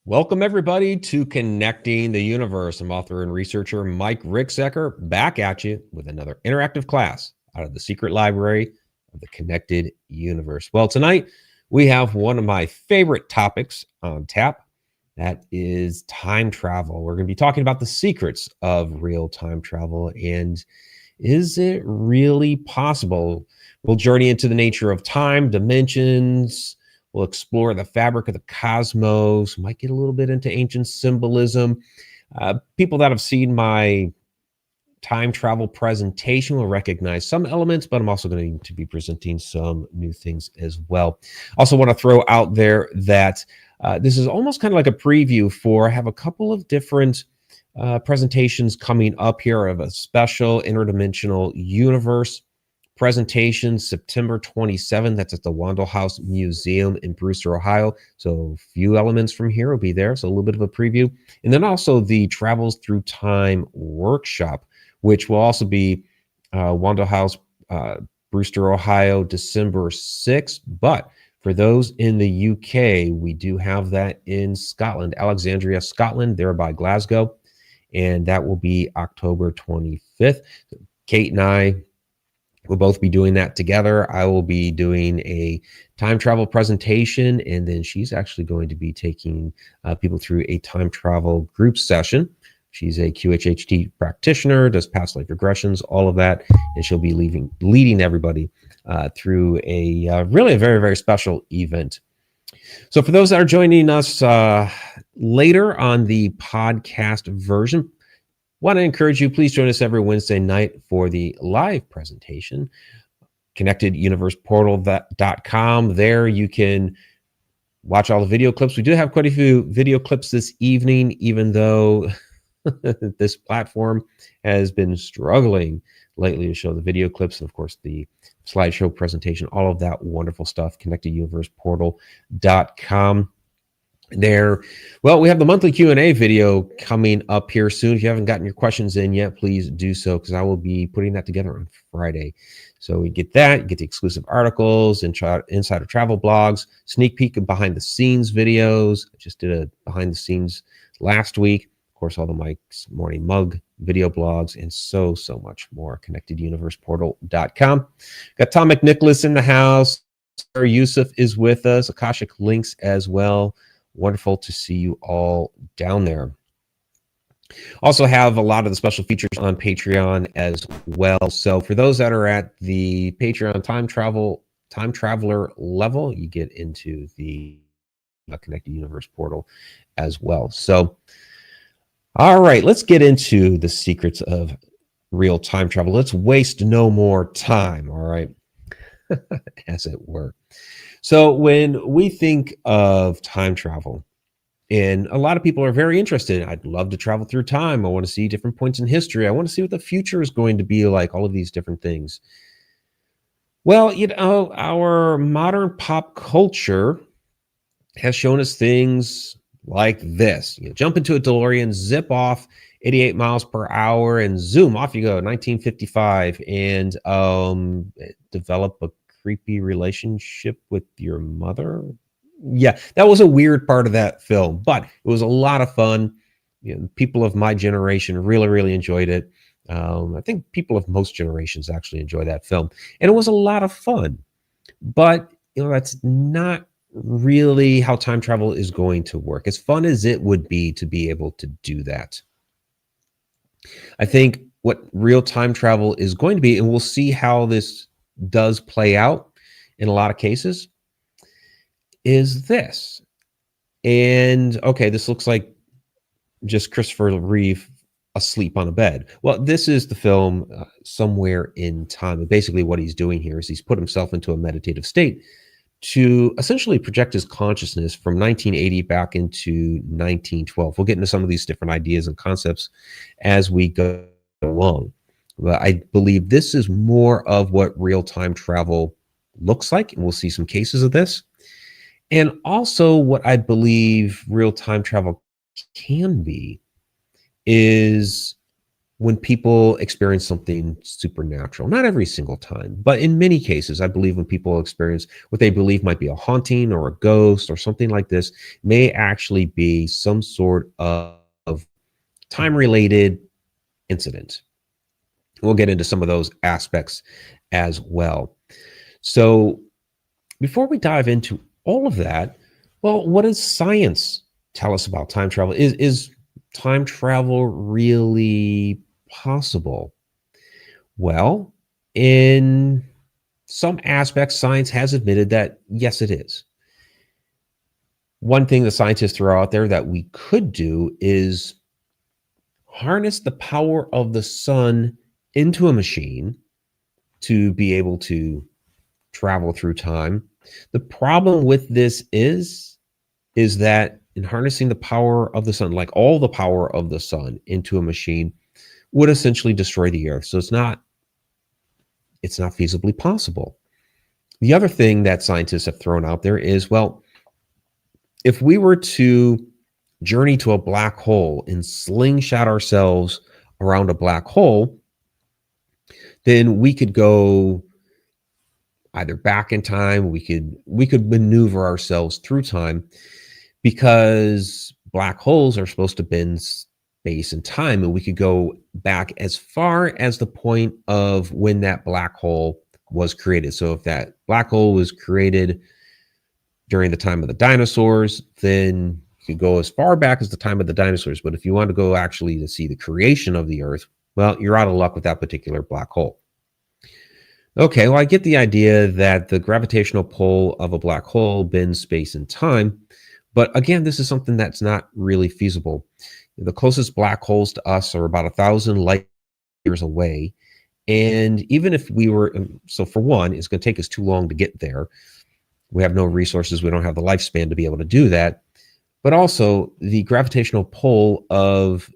Welcome, everybody, to Connecting the Universe. I'm author and researcher Mike Ricksecker, back at you with another interactive class out of the secret library of the Connected Universe. Well, tonight we have one of my favorite topics on tap. That is time travel. We're going to be talking about the secrets of real time travel, and is it really possible? We'll journey into the nature of time, dimensions. We'll explore the fabric of the cosmos. Might get a little bit into ancient symbolism. People that have seen my time travel presentation will recognize some elements, but I'm also going to be presenting some new things as well. Also want to throw out there that this is almost kind of like a preview for, I have a couple of different presentations coming up here of a special interdimensional universe presentation, September 27th. That's at the Wandle House Museum in Brewster, Ohio. So a few elements from here will be there. So a little bit of a preview. And then also the Travels Through Time workshop, which will also be Wandle House, Brewster, Ohio, December 6th. But for those in the UK, we do have that in Scotland, Alexandria, Scotland, there by Glasgow. And that will be October 25th. So Kate and I will both be doing that together. I will be doing a time travel presentation, and then she's actually going to be taking people through a time travel group session. She's a QHHT practitioner, does past life regressions, all of that, and she'll be leading everybody through a really a very, very special event. So for those that are joining us later on the podcast version, want to encourage you, please join us every Wednesday night for the live presentation, connecteduniverseportal.com. There you can watch all the video clips. We do have quite a few video clips this evening, even though this platform has been struggling lately to show the video clips. And of course, the slideshow presentation, all of that wonderful stuff, connecteduniverseportal.com. There, well, we have the monthly Q&A video coming up here soon. If you haven't gotten your questions in yet, please do so, because I will be putting that together on Friday. So we get that, you get the exclusive articles, insider travel blogs, sneak peek of behind the scenes videos. I just did a behind the scenes last week. Of course, all the Mike's Morning Mug video blogs, and so much more. connecteduniverseportal.com. Got Tom McNicholas in the house. Sarah Yusuf is with us. Akashic Links as well. Wonderful to see you all down there. Also have a lot of the special features on Patreon as well. So for those that are at the Patreon time traveler level, you get into the Connected Universe portal as well. So, all right, let's get into the secrets of real time travel. Let's waste no more time, all right, as it were. So when we think of time travel, and a lot of people are very interested, I'd love to travel through time. I want to see different points in history. I want to see what the future is going to be like, all of these different things. Well, you know, our modern pop culture has shown us things like this. You jump into a DeLorean, zip off 88 miles per hour, and zoom, off you go, 1955, and develop a creepy relationship with your mother. Yeah, that was a weird part of that film, but it was a lot of fun. You know, people of my generation really enjoyed it. I think people of most generations actually enjoy that film, and it was a lot of fun. But you know, that's not really how time travel is going to work. As fun as it would be to be able to do that, I think what real time travel is going to be, and we'll see how this does play out in a lot of cases, is this. And okay, this looks like just Christopher Reeve asleep on a bed. Well, this is the film Somewhere in Time. And basically what he's doing here is he's put himself into a meditative state to essentially project his consciousness from 1980 back into 1912. We'll get into some of these different ideas and concepts as we go along. But I believe this is more of what real-time travel looks like, and we'll see some cases of this. And also what I believe real-time travel can be is when people experience something supernatural. Not every single time, but in many cases, I believe when people experience what they believe might be a haunting or a ghost or something like this, may actually be some sort of time-related incident. We'll get into some of those aspects as well. So before we dive into all of that, well, what does science tell us about time travel? Is time travel really possible? Well, in some aspects, science has admitted that, yes, it is. One thing the scientists throw out there that we could do is harness the power of the sun into a machine to be able to travel through time. The problem with this is that in harnessing the power of the sun, like all the power of the sun into a machine, would essentially destroy the earth. So it's not feasibly possible. The other thing that scientists have thrown out there is, well, if we were to journey to a black hole and slingshot ourselves around a black hole, then we could go either back in time, we could maneuver ourselves through time, because black holes are supposed to bend space and time, and we could go back as far as the point of when that black hole was created. So if that black hole was created during the time of the dinosaurs, then you could go as far back as the time of the dinosaurs. But if you want to go actually to see the creation of the Earth, well, you're out of luck with that particular black hole. Okay, well, I get the idea that the gravitational pull of a black hole bends space and time, but again, this is something that's not really feasible. The closest black holes to us are about 1,000 light years away, and even if we were, so for one, it's going to take us too long to get there. We have no resources, we don't have the lifespan to be able to do that, but also the gravitational pull of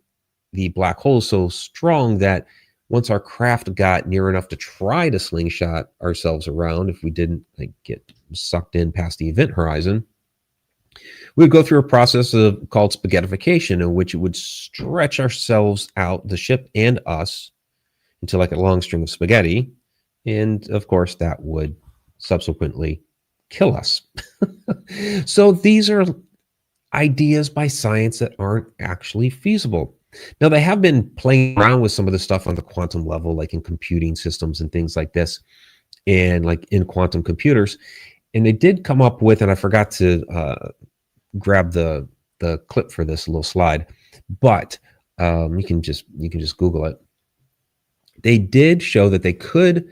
the black hole is so strong that once our craft got near enough to try to slingshot ourselves around, if we didn't get sucked in past the event horizon, we'd go through a process called spaghettification, in which it would stretch ourselves out, the ship and us, into like a long string of spaghetti. And of course, that would subsequently kill us. So these are ideas by science that aren't actually feasible. Now, they have been playing around with some of the stuff on the quantum level, like in computing systems and things like this, and like in quantum computers. And they did come up with, and I forgot to grab the clip for this little slide, but you can just Google it. They did show that they could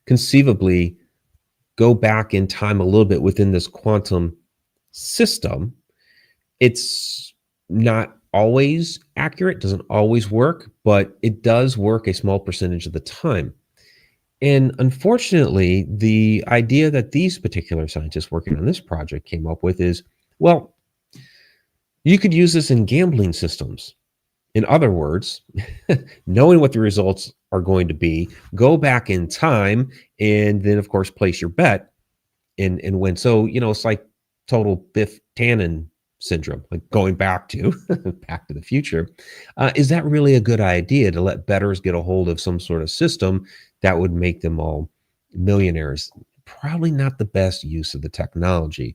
conceivably go back in time a little bit within this quantum system. It's not always accurate, doesn't always work, but it does work a small percentage of the time. And unfortunately, the idea that these particular scientists working on this project came up with is, well, you could use this in gambling systems. In other words, knowing what the results are going to be, go back in time and then, of course, place your bet and win. So, it's like total Biff Tannen syndrome, like going back to the future. Is that really a good idea to let bettors get a hold of some sort of system that would make them all millionaires? Probably not the best use of the technology.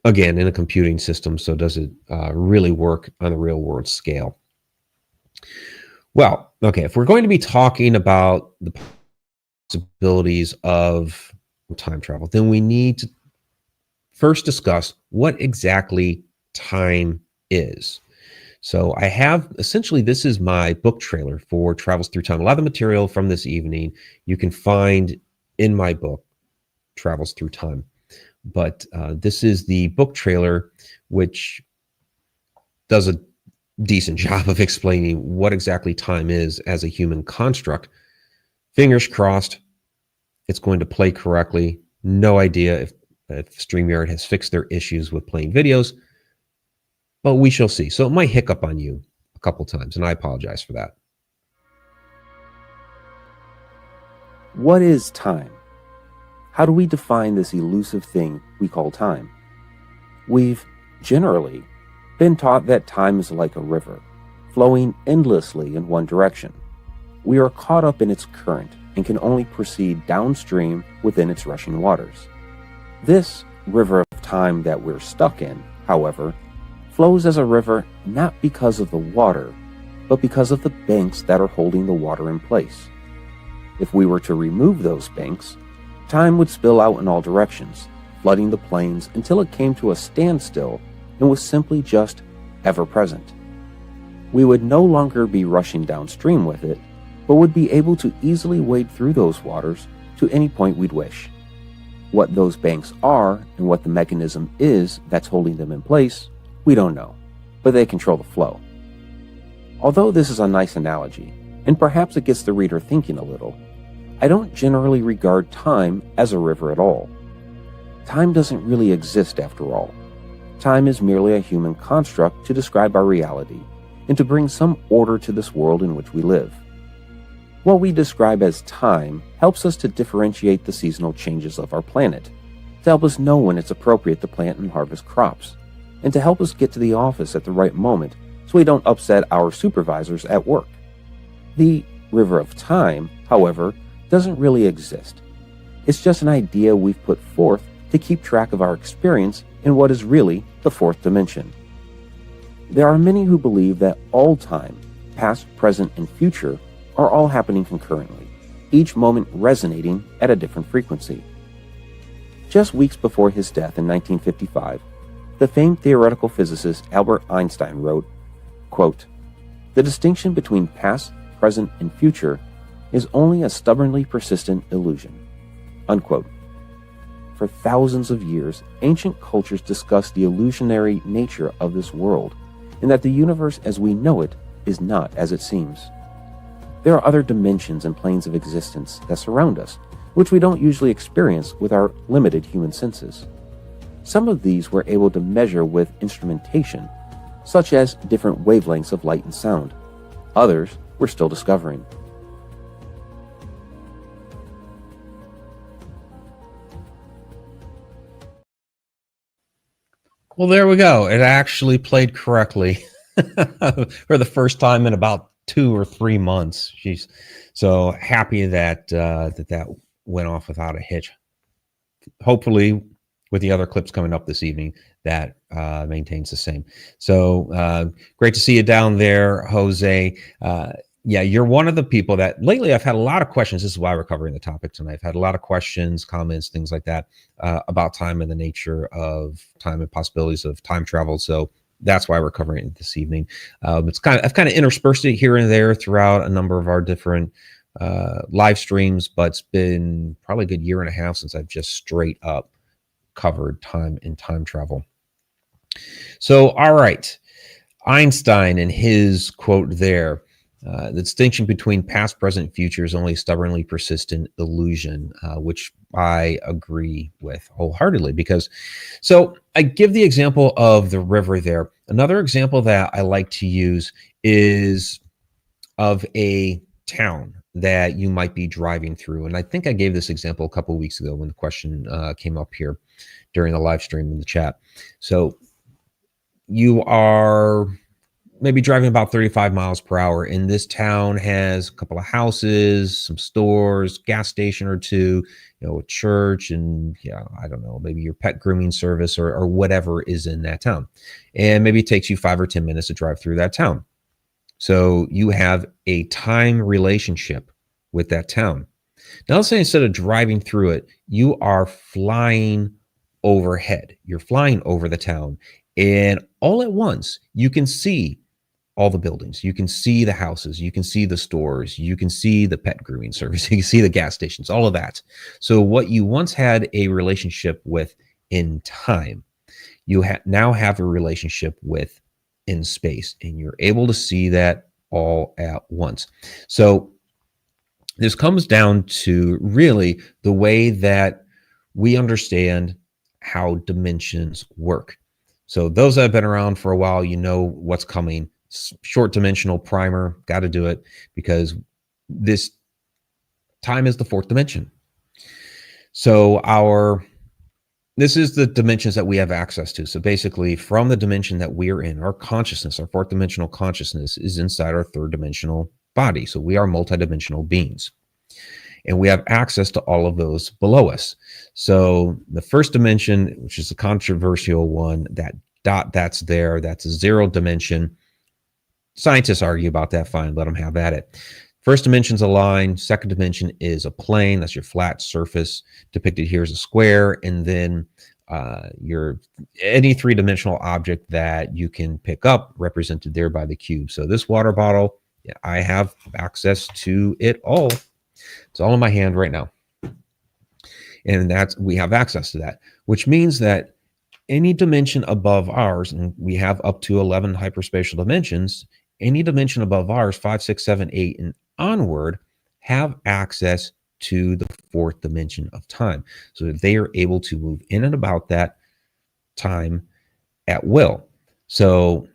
Again, in a computing system, so does it really work on a real world scale? Well, okay, if we're going to be talking about the possibilities of time travel, then we need to first discuss what exactly time is. So I have, essentially, this is my book trailer for Travels Through Time. A lot of the material from this evening you can find in my book, Travels Through Time. But this is the book trailer, which does a decent job of explaining what exactly time is as a human construct. Fingers crossed it's going to play correctly. No idea if StreamYard has fixed their issues with playing videos, but we shall see. So it might hiccup on you a couple times, and I apologize for that. What is time? How do we define this elusive thing we call time? We've generally been taught that time is like a river, flowing endlessly in one direction, we are caught up in its current and can only proceed downstream within its rushing waters. This river of time that we're stuck in, however, flows as a river not because of the water, but because of the banks that are holding the water in place. If we were to remove those banks, time would spill out in all directions, flooding the plains until it came to a standstill and was simply just ever present. We would no longer be rushing downstream with it, but would be able to easily wade through those waters to any point we'd wish. What those banks are and what the mechanism is that's holding them in place, we don't know, but they control the flow. Although this is a nice analogy, and perhaps it gets the reader thinking a little, I don't generally regard time as a river at all. Time doesn't really exist after all. Time is merely a human construct to describe our reality and to bring some order to this world in which we live. What we describe as time helps us to differentiate the seasonal changes of our planet, to help us know when it's appropriate to plant and harvest crops, and to help us get to the office at the right moment so we don't upset our supervisors at work. The river of time, however, doesn't really exist. It's just an idea we've put forth to keep track of our experience in what is really the fourth dimension. There are many who believe that all time, past, present, and future, are all happening concurrently, each moment resonating at a different frequency. Just weeks before his death in 1955, the famed theoretical physicist Albert Einstein wrote, quote, "The distinction between past, present, and future is only a stubbornly persistent illusion." Unquote. For thousands of years, ancient cultures discussed the illusionary nature of this world, and that the universe as we know it is not as it seems. There are other dimensions and planes of existence that surround us, which we don't usually experience with our limited human senses. Some of these we're able to measure with instrumentation, such as different wavelengths of light and sound. Others we're still discovering. Well, there we go. It actually played correctly for the first time in about 2 or 3 months. She's so happy that that went off without a hitch. Hopefully, with the other clips coming up this evening, that maintains the same. So great to see you down there, Jose. Yeah, you're one of the people that lately I've had a lot of questions. This is why we're covering the topic tonight. I've had a lot of questions, comments, things like that about time and the nature of time and possibilities of time travel. So that's why we're covering it this evening. I've kind of interspersed it here and there throughout a number of our different live streams, but it's been probably a good year and a half since I've just straight up covered time and time travel. So, all right, Einstein and his quote there. The distinction between past, present, future is only a stubbornly persistent illusion, which I agree with wholeheartedly. Because, so I give the example of the river there. Another example that I like to use is of a town that you might be driving through. And I think I gave this example a couple of weeks ago when the question came up here during the live stream in the chat. So you are maybe driving about 35 miles per hour, and this town has a couple of houses, some stores, gas station or two, a church, and I don't know, maybe your pet grooming service or whatever is in that town. And maybe it takes you 5 or 10 minutes to drive through that town. So you have a time relationship with that town. Now let's say instead of driving through it, you are flying overhead. You're flying over the town, and all at once you can see all the buildings. You can see the houses. You can see the stores. You can see the pet grooming service. You can see the gas stations, all of that. So what you once had a relationship with in time, you now have a relationship with in space, and you're able to see that all at once. So this comes down to really the way that we understand how dimensions work. So those that have been around for a while, you know what's coming. Short dimensional primer, got to do it, because this time is the fourth dimension. So this is the dimensions that we have access to. So basically from the dimension that we're in, our consciousness, our fourth dimensional consciousness is inside our third dimensional body. So we are multidimensional beings. And we have access to all of those below us. So the first dimension, which is a controversial one, that dot that's there, that's a zero dimension. Scientists argue about that. Fine, let them have at it. First dimension's a line. Second dimension is a plane. That's your flat surface. Depicted here is a square. And then your any three-dimensional object that you can pick up, represented there by the cube. So this water bottle, I have access to it all. It's all in my hand right now. And we have access to that, which means that any dimension above ours, and we have up to 11 hyperspatial dimensions, any dimension above ours, 5, 6, 7, 8, and onward, have access to the fourth dimension of time. So that they are able to move in and about that time at will. So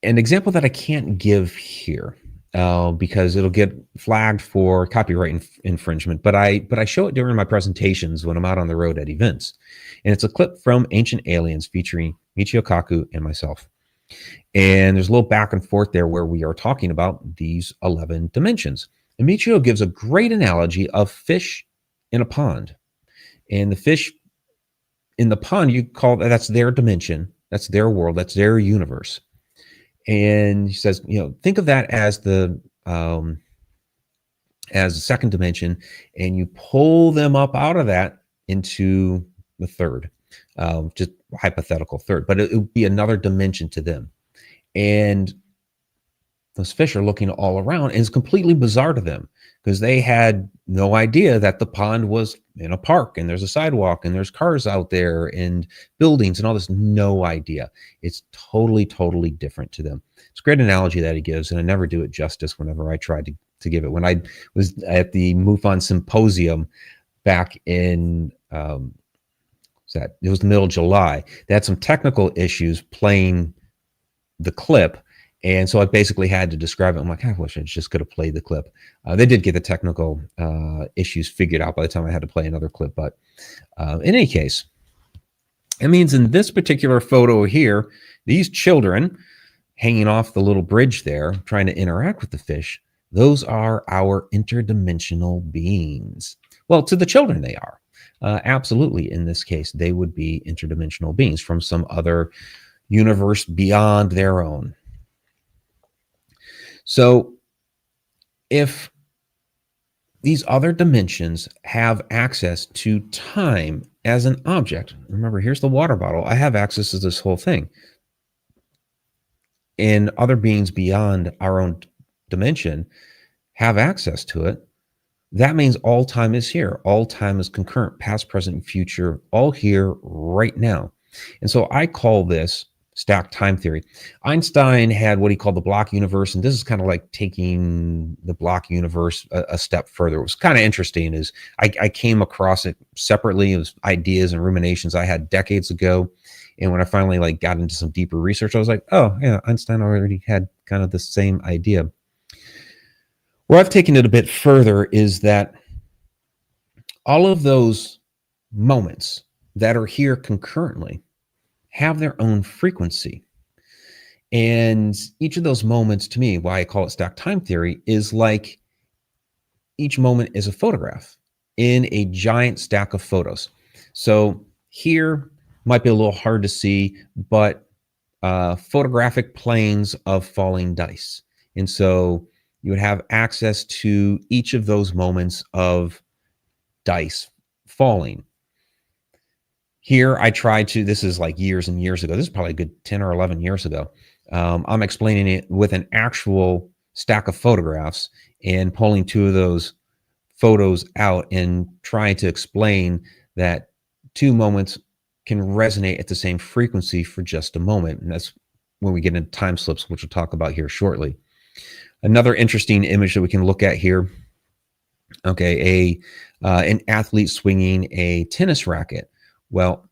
an example that I can't give here, because it'll get flagged for copyright infringement, but I show it during my presentations when I'm out on the road at events. And it's a clip from Ancient Aliens featuring Michio Kaku and myself. And there's a little back and forth there where we are talking about these 11 dimensions. And Michio gives a great analogy of fish in a pond. And the fish in the pond, you call that's their dimension, that's their world, that's their universe. And he says, think of that as the second dimension, and you pull them up out of that into the third, just hypothetical third, but it would be another dimension to them. And those fish are looking all around, and it's completely bizarre to them because they had no idea that the pond was in a park and there's a sidewalk and there's cars out there and buildings and all this. No idea. It's totally, totally different to them. It's a great analogy that he gives, and I never do it justice whenever I try to give it. When I was at the MUFON Symposium back in, it was the middle of July, they had some technical issues playing the clip. And so I basically had to describe it. I'm like, I wish I just could have played the clip. They did get the technical issues figured out by the time I had to play another clip. But in any case, it means in this particular photo here, these children hanging off the little bridge there, trying to interact with the fish, those are our interdimensional beings. Well, to the children, they are. Absolutely, in this case, they would be interdimensional beings from some other universe beyond their own. So if these other dimensions have access to time as an object, remember, here's the water bottle. I have access to this whole thing. And other beings beyond our own dimension have access to it. That means all time is here. All time is concurrent, past, present, future, all here right now. And so I call this stacked time theory. Einstein had what he called the block universe, and this is kind of like taking the block universe a step further. It was kind of interesting is I came across it separately. It was ideas and ruminations I had decades ago. And when I finally got into some deeper research, I was like, oh yeah, Einstein already had kind of the same idea. Where I've taken it a bit further is that all of those moments that are here concurrently have their own frequency. And each of those moments, to me, why I call it stacked time theory, is like each moment is a photograph in a giant stack of photos. So here might be a little hard to see, but photographic planes of falling dice. And so you would have access to each of those moments of dice falling. Here, I tried to, this is like years and years ago. This is probably a good 10 or 11 years ago. I'm explaining it with an actual stack of photographs and pulling two of those photos out and trying to explain that two moments can resonate at the same frequency for just a moment. And that's when we get into time slips, which we'll talk about here shortly. Another interesting image that we can look at here. Okay, an athlete swinging a tennis racket. Well,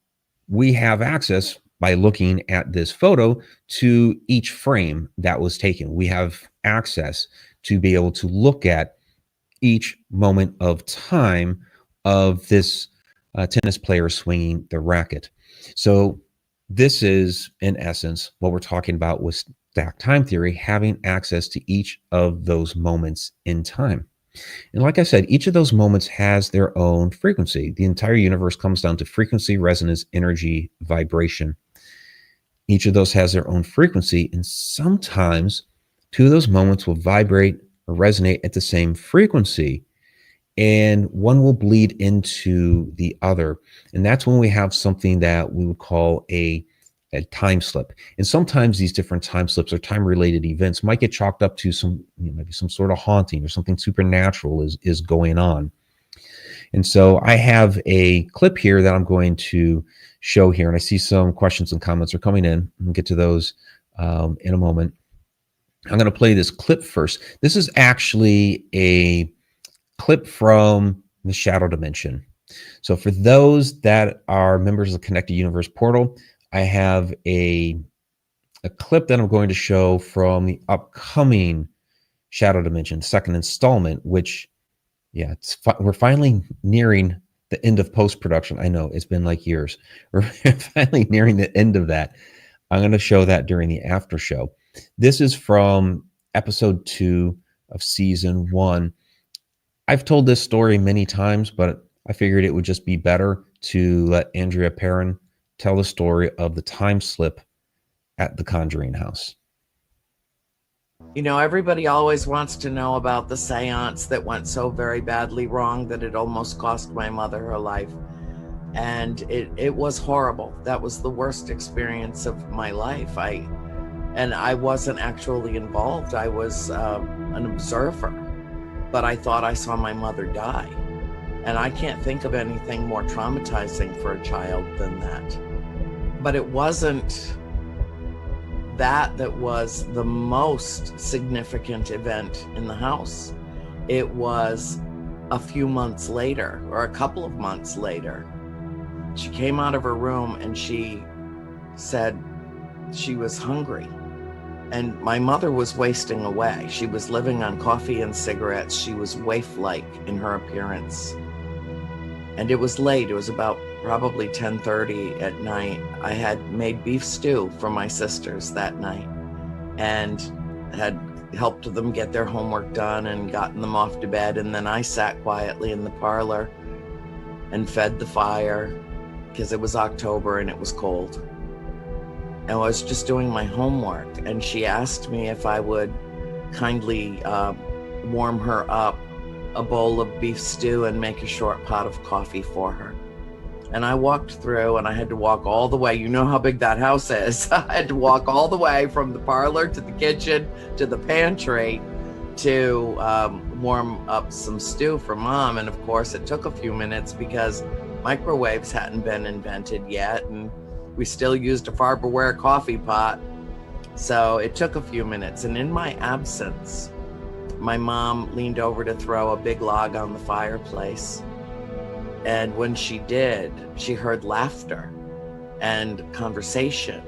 we have access by looking at this photo to each frame that was taken. We have access to be able to look at each moment of time of this tennis player swinging the racket. So this is, in essence, what we're talking about with stack time theory, having access to each of those moments in time. And like I said, each of those moments has their own frequency. The entire universe comes down to frequency, resonance, energy, vibration. Each of those has their own frequency, and sometimes two of those moments will vibrate or resonate at the same frequency, and one will bleed into the other. And that's when we have something that we would call a time slip. And sometimes these different time slips or time related events might get chalked up to some, maybe some sort of haunting or something supernatural is going on. And so I have a clip here that I'm going to show here. And I see some questions and comments are coming in. We'll get to those in a moment. I'm going to play this clip first. This is actually a clip from the shadow dimension. So for those that are members of the Connected Universe portal, I have a clip that I'm going to show from the upcoming shadow dimension second installment, which, yeah, we're finally nearing the end of post-production. I know it's been like years. We're finally nearing the end of that. I'm going to show that during the after show. This is from episode 2 of season 1. I've told this story many times, but I figured it would just be better to let Andrea Perrin tell the story of the time slip at the Conjuring House. You know, everybody always wants to know about the seance that went so very badly wrong that it almost cost my mother her life. And it was horrible. That was the worst experience of my life. I wasn't actually involved. I was an observer, but I thought I saw my mother die. And I can't think of anything more traumatizing for a child than that. But it wasn't that was the most significant event in the house. It was a few months later, or a couple of months later. She came out of her room and she said she was hungry. And my mother was wasting away. She was living on coffee and cigarettes. She was waif-like in her appearance. And it was late. It was about probably 10:30 at night. I had made beef stew for my sisters that night and had helped them get their homework done and gotten them off to bed. And then I sat quietly in the parlor and fed the fire because it was October and it was cold. And I was just doing my homework, and she asked me if I would kindly warm her up a bowl of beef stew and make a short pot of coffee for her. And I walked through, and I had to walk all the way. You know how big that house is. I had to walk all the way from the parlor to the kitchen to the pantry to warm up some stew for Mom. And of course, it took a few minutes because microwaves hadn't been invented yet, and we still used a Farberware coffee pot. So it took a few minutes. And in my absence, my mom leaned over to throw a big log on the fireplace. And when she did, she heard laughter and conversation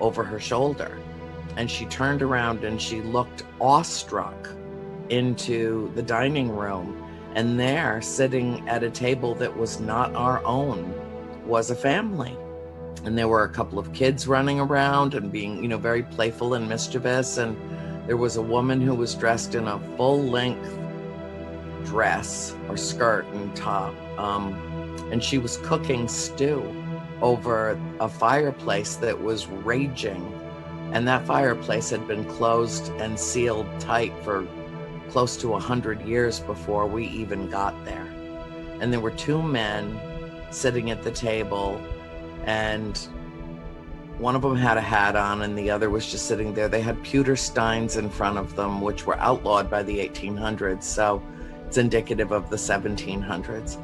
over her shoulder. And she turned around and she looked awestruck into the dining room. And there, sitting at a table that was not our own, was a family. And there were a couple of kids running around and being, very playful and mischievous. And there was a woman who was dressed in a full-length dress or skirt and top. And she was cooking stew over a fireplace that was raging. And that fireplace had been closed and sealed tight for close to 100 years before we even got there. And there were two men sitting at the table, and one of them had a hat on and the other was just sitting there. They had pewter steins in front of them, which were outlawed by the 1800s. So it's indicative of the 1700s.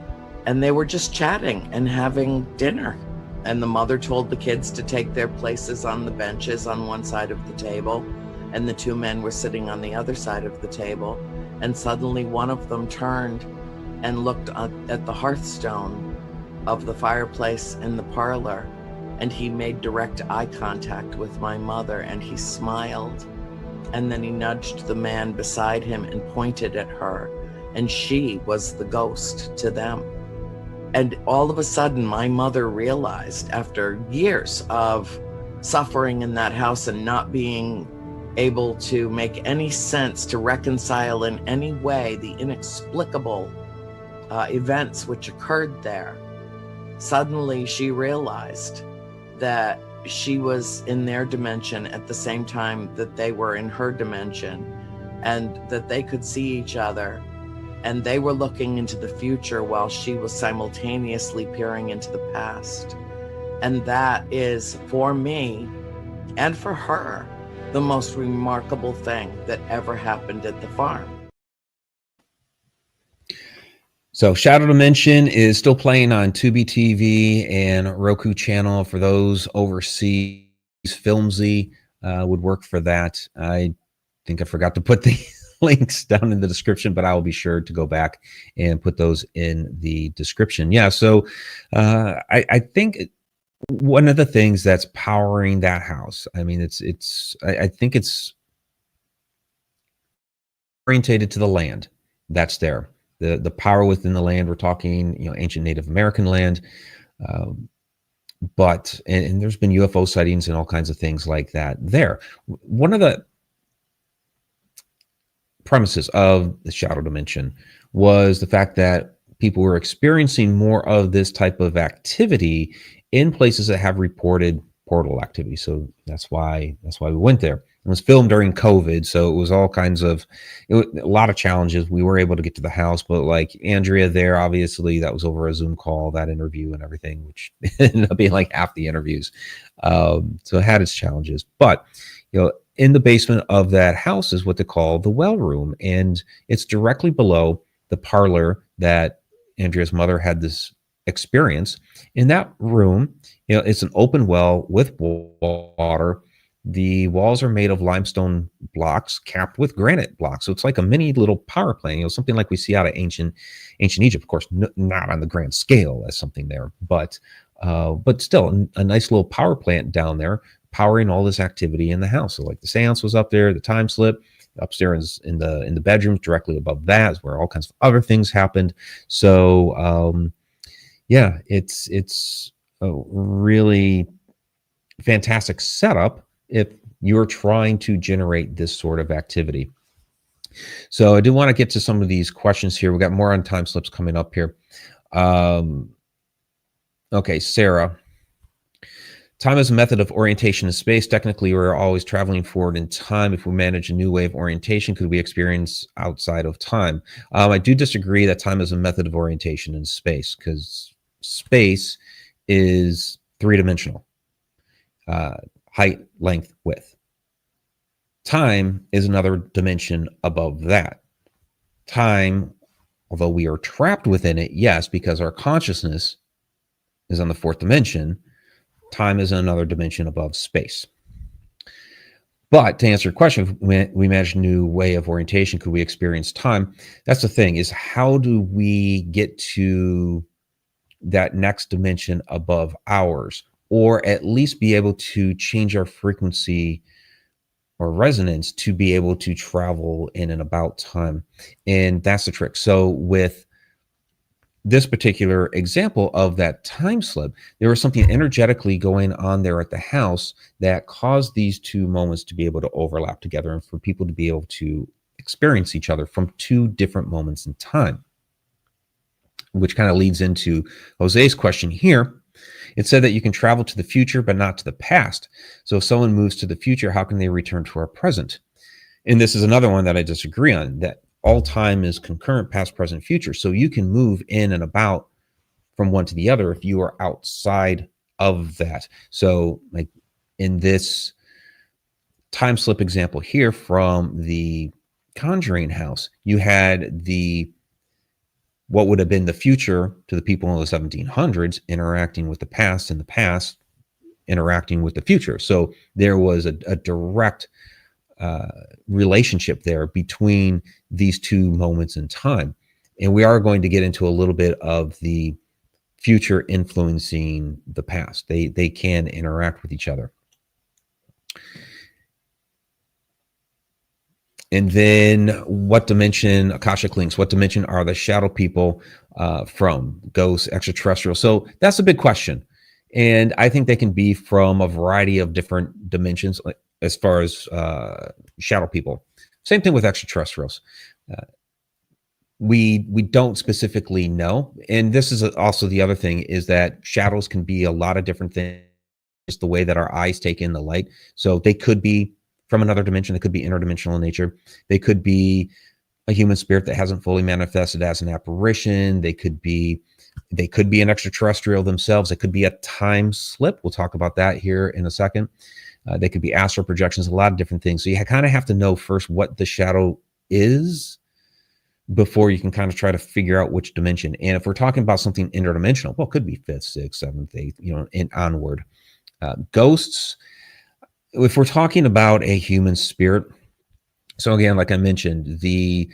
And they were just chatting and having dinner. And the mother told the kids to take their places on the benches on one side of the table. And the two men were sitting on the other side of the table. And suddenly one of them turned and looked at the hearthstone of the fireplace in the parlor. And he made direct eye contact with my mother, and he smiled. And then he nudged the man beside him and pointed at her. And she was the ghost to them. And all of a sudden, my mother realized, after years of suffering in that house and not being able to make any sense, to reconcile in any way the inexplicable events which occurred there. Suddenly she realized that she was in their dimension at the same time that they were in her dimension, and that they could see each other, and they were looking into the future while she was simultaneously peering into the past. And that is, for me and for her, the most remarkable thing that ever happened at the farm. So Shadow Dimension is still playing on TubiTV and Roku Channel. For those overseas, Filmsy would work for that. I think I forgot to put the links down in the description, but I will be sure to go back and put those in the description. Yeah, so I think one of the things that's powering that house, I mean, I think it's orientated to the land that's there. The power within the land. We're talking, ancient Native American land, but there's been UFO sightings and all kinds of things like that there. One of the premises of the Shadow Dimension was the fact that people were experiencing more of this type of activity in places that have reported portal activity. So that's why we went there. It was filmed during COVID, so it was all kinds of, a lot of challenges. We were able to get to the house, but like Andrea there, obviously that was over a Zoom call, that interview and everything, which ended up being like half the interviews. So it had its challenges, but in the basement of that house is what they call the well room, and it's directly below the parlor that Andrea's mother had this experience. In that room, it's an open well with water. The walls are made of limestone blocks capped with granite blocks. So it's like a mini little power plant, something like we see out of ancient Egypt. Of course, not on the grand scale as something there, but still a nice little power plant down there powering all this activity in the house. So like the seance was up there, the time slip upstairs in the bedrooms directly above that is where all kinds of other things happened. So yeah, it's a really fantastic setup if you're trying to generate this sort of activity. So I do want to get to some of these questions here. We got more on time slips coming up here. Okay, Sarah. Time is a method of orientation in space. Technically, we're always traveling forward in time. If we manage a new way of orientation, could we experience outside of time? I do disagree that time is a method of orientation in space, because space is three-dimensional. Height, length, width. Time is another dimension above that. Time, although we are trapped within it, yes, because our consciousness is on the fourth dimension, time is another dimension above space. But to answer your question, if we imagine a new way of orientation, could we experience time? That's the thing, is how do we get to that next dimension above ours, or at least be able to change our frequency or resonance to be able to travel in and about time? And that's the trick. So with this particular example of that time slip, there was something energetically going on there at the house that caused these two moments to be able to overlap together and for people to be able to experience each other from two different moments in time, which kind of leads into Jose's question here. It said that you can travel to the future, but not to the past. So if someone moves to the future, how can they return to our present? And this is another one that I disagree on, that all time is concurrent, past, present, future. So you can move in and about from one to the other if you are outside of that. So like in this time slip example here from the Conjuring house, you had what would have been the future to the people in the 1700s interacting with the past, and the past interacting with the future. So there was a direct relationship there between these two moments in time. And we are going to get into a little bit of the future influencing the past. They can interact with each other. And then what dimension, Akashic links, what dimension are the shadow people from? Ghosts, extraterrestrial? So that's a big question. And I think they can be from a variety of different dimensions, like as far as shadow people. Same thing with extraterrestrials. We don't specifically know. And this is also the other thing, is that shadows can be a lot of different things, just the way that our eyes take in the light. So they could be from another dimension. They could be interdimensional in nature. They could be a human spirit that hasn't fully manifested as an apparition. They could be an extraterrestrial themselves. It could be a time slip. We'll talk about that here in a second. They could be astral projections, a lot of different things. So you kind of have to know first what the shadow is before you can kind of try to figure out which dimension. And if we're talking about something interdimensional, well, it could be fifth, sixth, seventh, eighth, and onward. Ghosts, if we're talking about a human spirit, so again, like I mentioned, we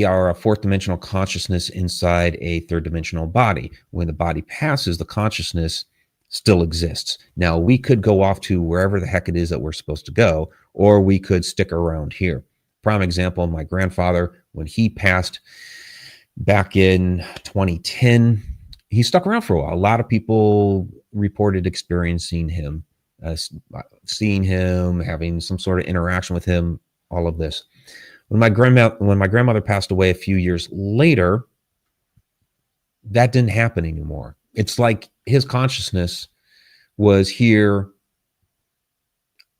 are a fourth dimensional consciousness inside a third dimensional body. When the body passes, the consciousness still exists. Now, we could go off to wherever the heck it is that we're supposed to go, or we could stick around here. Prime example, my grandfather, when he passed back in 2010, he stuck around for a while. A lot of people reported experiencing him, seeing him, having some sort of interaction with him, all of this. When my grandmother passed away a few years later, that didn't happen anymore. It's like his consciousness was here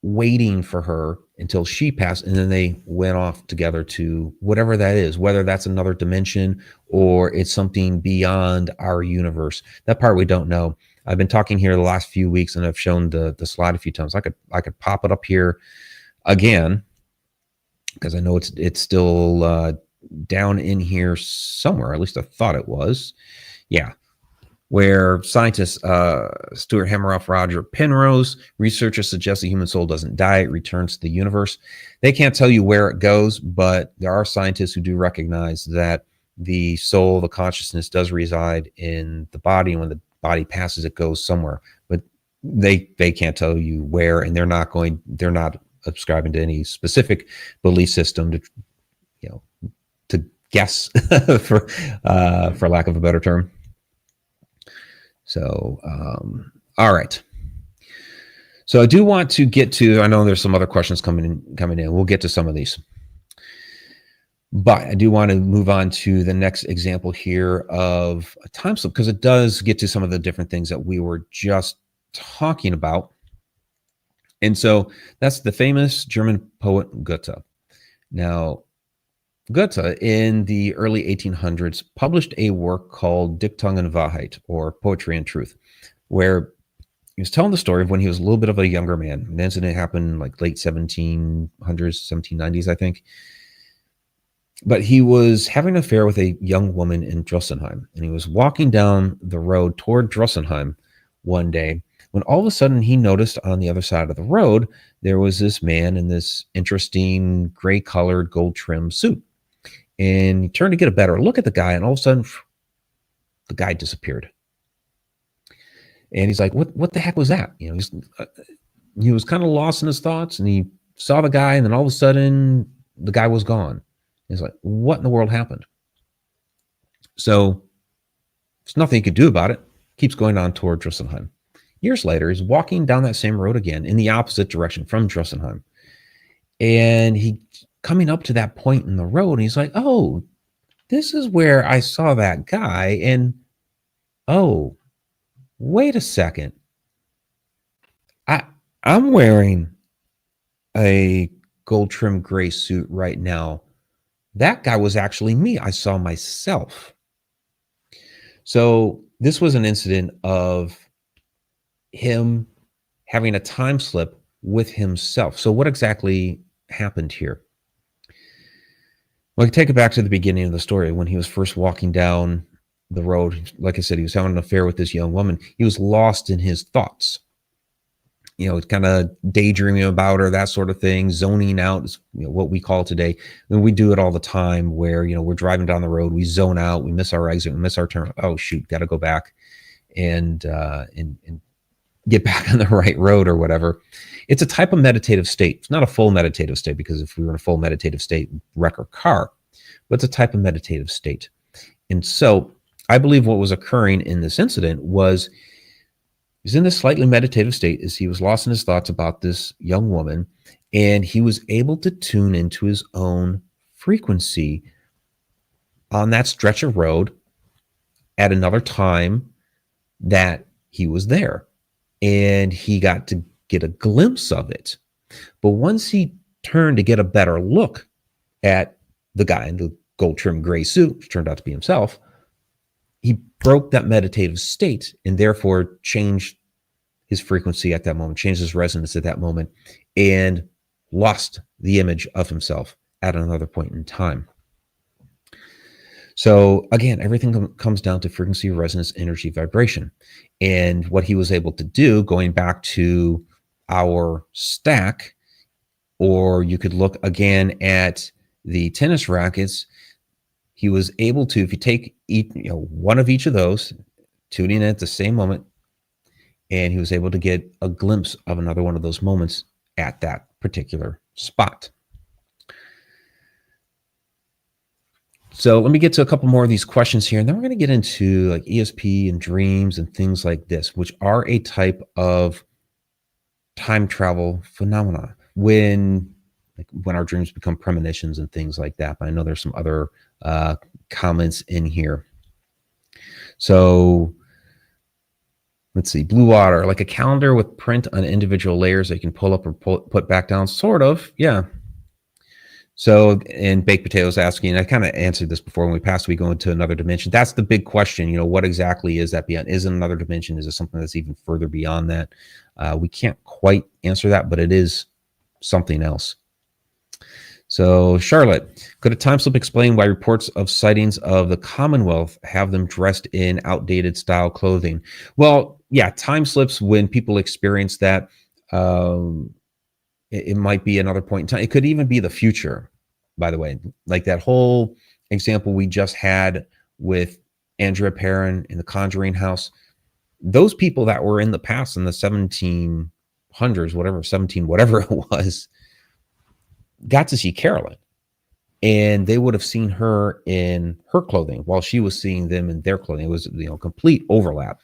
waiting for her until she passed, and then they went off together to whatever that is, whether that's another dimension or it's something beyond our universe. That part we don't know. I've been talking here the last few weeks, and I've shown the slide a few times. I could pop it up here again, because I know it's still down in here somewhere. At least I thought it was. Yeah. Where scientists Stuart Hameroff, Roger Penrose, researchers suggest the human soul doesn't die, it returns to the universe. They can't tell you where it goes, but there are scientists who do recognize that the soul, the consciousness, does reside in the body, and when the body passes, it goes somewhere. But they can't tell you where, and they're not subscribing to any specific belief system to guess for lack of a better term. So, all right. So I do want to get to, I know there's some other questions coming in. We'll get to some of these. But I do want to move on to the next example here of a time slip, because it does get to some of the different things that we were just talking about. And so that's the famous German poet Goethe. Now, Goethe, in the early 1800s, published a work called Dichtung und Wahrheit, or Poetry and Truth, where he was telling the story of when he was a little bit of a younger man. An incident happened like late 1700s, 1790s, I think. But he was having an affair with a young woman in Dressenheim, and he was walking down the road toward Dressenheim one day, when all of a sudden he noticed on the other side of the road, there was this man in this interesting gray-colored, gold-trimmed suit. And he turned to get a better look at the guy, and all of a sudden, the guy disappeared. And he's like, what the heck was that? He was kind of lost in his thoughts, and he saw the guy, and then all of a sudden, the guy was gone. He's like, what in the world happened? So there's nothing he could do about it. Keeps going on toward Dressenheim. Years later, he's walking down that same road again in the opposite direction from Dressenheim. And he coming up to that point in the road, and he's like, oh, this is where I saw that guy. And oh, wait a second. I'm wearing a gold trimmed gray suit right now. That guy was actually me. I saw myself. So this was an incident of him having a time slip with himself. So what exactly happened here? Well, I can take it back to the beginning of the story when he was first walking down the road. Like I said, he was having an affair with this young woman. He was lost in his thoughts. Kind of daydreaming about her, that sort of thing, zoning out is what we call today. And we do it all the time where, we're driving down the road, we zone out, we miss our exit, we miss our turn. Oh, shoot, got to go back and get back on the right road or whatever. It's a type of meditative state. It's not a full meditative state, because if we were in a full meditative state, wreck our car, but it's a type of meditative state. And so I believe what was occurring in this incident was he's in this slightly meditative state as he was lost in his thoughts about this young woman, and he was able to tune into his own frequency on that stretch of road at another time that he was there. And he got to get a glimpse of it. But once he turned to get a better look at the guy in the gold trimmed gray suit, which turned out to be himself, he broke that meditative state and therefore changed his frequency at that moment, changed his resonance at that moment, and lost the image of himself at another point in time. So again, everything comes down to frequency, resonance, energy, vibration. And what he was able to do, going back to our stack, or you could look again at the tennis rackets, he was able to, if you take one of each of those, tuning in at the same moment, and he was able to get a glimpse of another one of those moments at that particular spot. So let me get to a couple more of these questions here, and then we're going to get into like ESP and dreams and things like this, which are a type of time travel phenomena when our dreams become premonitions and things like that. But I know there's some other comments in here. So let's see, Blue Water, like a calendar with print on individual layers that you can pull up or put back down. Sort of, yeah. So, and Baked Potatoes asking, I kind of answered this before when we passed, we go into another dimension. That's the big question. What exactly is that beyond? Is it another dimension? Is it something that's even further beyond that? We can't quite answer that, but it is something else. So, Charlotte, could a time slip explain why reports of sightings of the Commonwealth have them dressed in outdated style clothing? Well, yeah, time slips, when people experience that, it might be another point in time. It could even be the future, by the way. Like that whole example we just had with Andrea Perron in the Conjuring house. Those people that were in the past, in the 1700s, whatever it was, got to see Carolyn. And they would have seen her in her clothing while she was seeing them in their clothing. It was, complete overlap.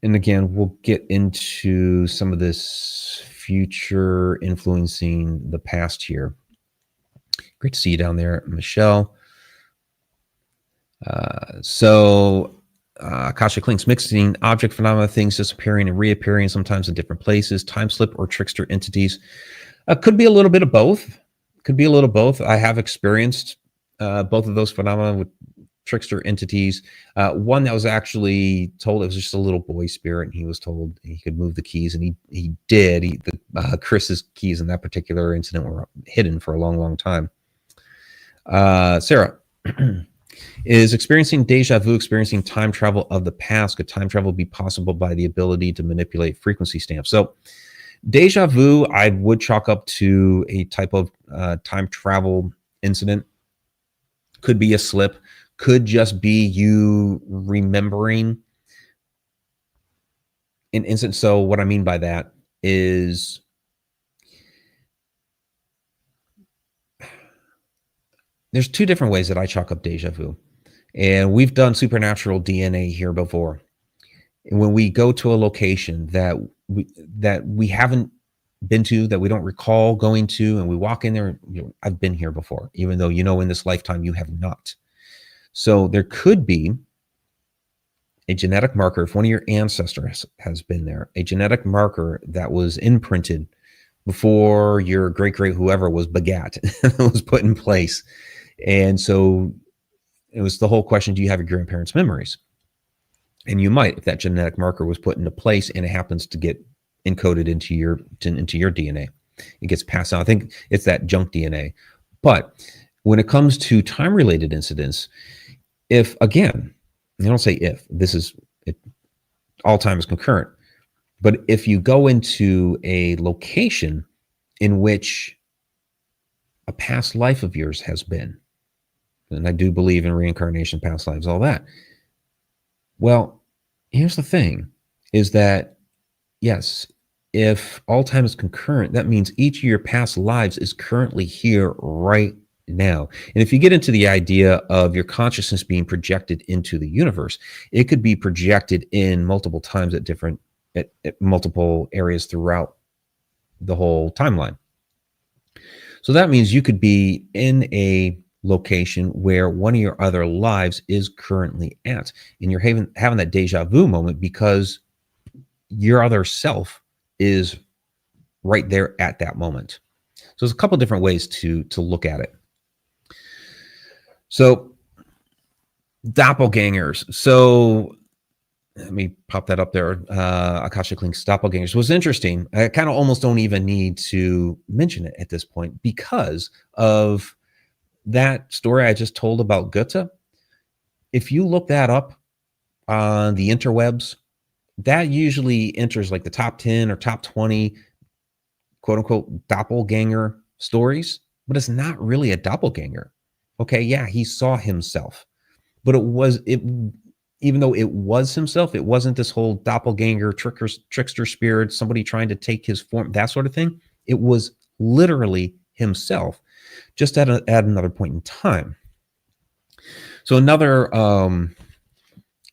And again, we'll get into some of this future influencing the past here. Great to see you down there, Michelle. Akasha Clinks, mixing object phenomena, things disappearing and reappearing, sometimes in different places, time slip or trickster entities. Could be a little bit of both. I have experienced both of those phenomena with trickster entities. One that was actually told, it was just a little boy spirit, and he was told he could move the keys, and he did. Chris's keys in that particular incident were hidden for a long, long time. Sarah, is experiencing deja vu experiencing time travel of the past? Could time travel be possible by the ability to manipulate frequency stamps? So deja vu, I would chalk up to a type of time travel incident. Could be a slip. Could just be you remembering an incident. So what I mean by that is there's two different ways that I chalk up deja vu. And we've done supernatural DNA here before. And when we go to a location that we haven't been to, that we don't recall going to, and we walk in there, I've been here before, even though in this lifetime you have not. So there could be a genetic marker, if one of your ancestors has been there, a genetic marker that was imprinted before your great whoever was begat, was put in place. And so it was the whole question, do you have your grandparents' memories? And you might, if that genetic marker was put into place and it happens to get encoded into your DNA. It gets passed on. I think it's that junk DNA. But when it comes to time-related incidents, if, again, I don't say if, this is, all time is concurrent, but if you go into a location in which a past life of yours has been, and I do believe in reincarnation, past lives, all that. Well, here's the thing, is that, yes, if all time is concurrent, that means each of your past lives is currently here right now. And if you get into the idea of your consciousness being projected into the universe, it could be projected in multiple times at multiple areas throughout the whole timeline. So that means you could be in a location where one of your other lives is currently at, and you're having that deja vu moment because your other self is right there at that moment. So there's a couple of different ways to look at it. So doppelgangers. So let me pop that up there. Akashic links, doppelgangers was interesting. I kind of almost don't even need to mention it at this point because of that story I just told about Goethe. If you look that up on the interwebs, that usually enters like the top 10 or top 20 quote unquote doppelganger stories, but it's not really a doppelganger. Okay, yeah, he saw himself, but even though it was himself, it wasn't this whole doppelganger trickster spirit, somebody trying to take his form, that sort of thing. It was literally himself, just at another point in time. So another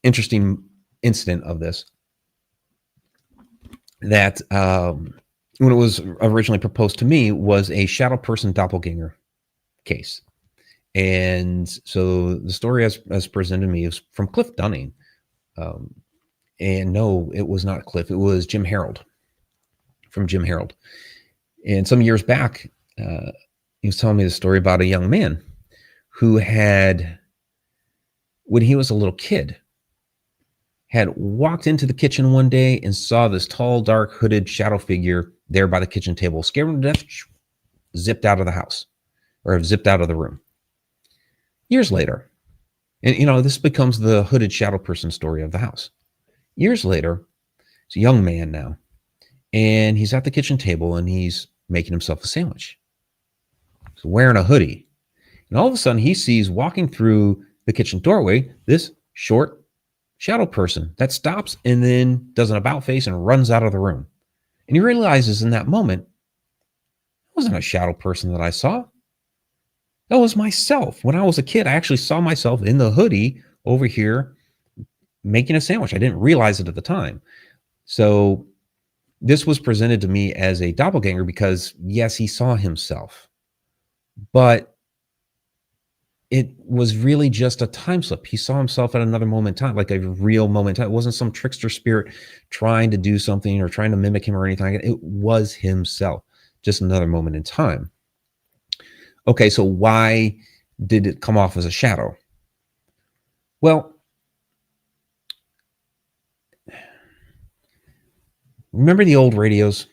interesting incident of this, that when it was originally proposed to me, was a shadow person doppelganger case. And so the story as presented to me is from Cliff Dunning. And no, it was not Cliff. It was Jim Harold, from Jim Harold. And some years back, he was telling me the story about a young man who had, when he was a little kid, had walked into the kitchen one day and saw this tall, dark, hooded shadow figure there by the kitchen table, scared him to death, zipped out of the house, or zipped out of the room. Years later, and this becomes the hooded shadow person story of the house. Years later, he's a young man now, and he's at the kitchen table and he's making himself a sandwich. He's wearing a hoodie, and all of a sudden he sees walking through the kitchen doorway this short shadow person that stops and then does an about face and runs out of the room. And he realizes in that moment, it wasn't a shadow person that I saw. That was myself. When I was a kid, I actually saw myself in the hoodie over here making a sandwich. I didn't realize it at the time. So this was presented to me as a doppelganger because, yes, he saw himself, but it was really just a time slip. He saw himself at another moment in time, like a real moment in time. It wasn't some trickster spirit trying to do something or trying to mimic him or anything. It was himself, just another moment in time. Okay, so why did it come off as a shadow? Well, remember the old radios?